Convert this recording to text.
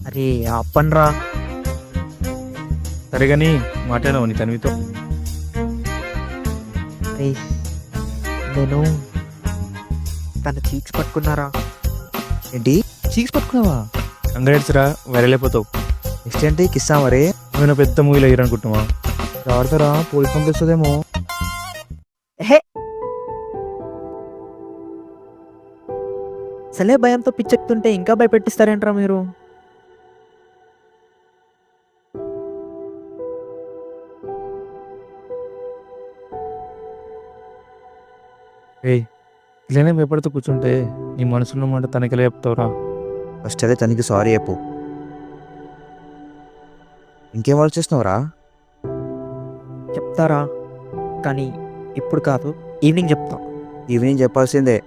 అరే అప్పన్రా. సరే కానీ మాట్లాడవు నీ తన్వితో. అరే నేను తన చీక్స్ పట్టుకున్నారా. ఏంటి చీక్స్ పట్టుకున్నావా? కంగ్రాట్స్ రా, వైరల్ నెక్స్ట్ ఏంటి కిస్సా మరి? నువ్వు పెద్ద మూవీలో హీరో అనుకుంటున్నావా? ఆడతారా పోలీస్ పంపిస్తుందేమో. హే సలే భయంతో పిచ్చెక్తుంటే ఇంకా భయపెట్టిస్తారేంట్రా మీరు? ఏయ్, ఇలానే భయపడుతూ కూర్చుంటే నీ మనసులో మాట తనకెలా చెప్తావురా? ఫస్ట్ అయితే తనకి సారీ చెప్పు. ఇంకేం ఆలోచిస్తున్నావురా? చెప్తారా, కానీ ఇప్పుడు కాదు, ఈవినింగ్ చెప్తా. ఈవినింగ్ చెప్పాల్సిందే.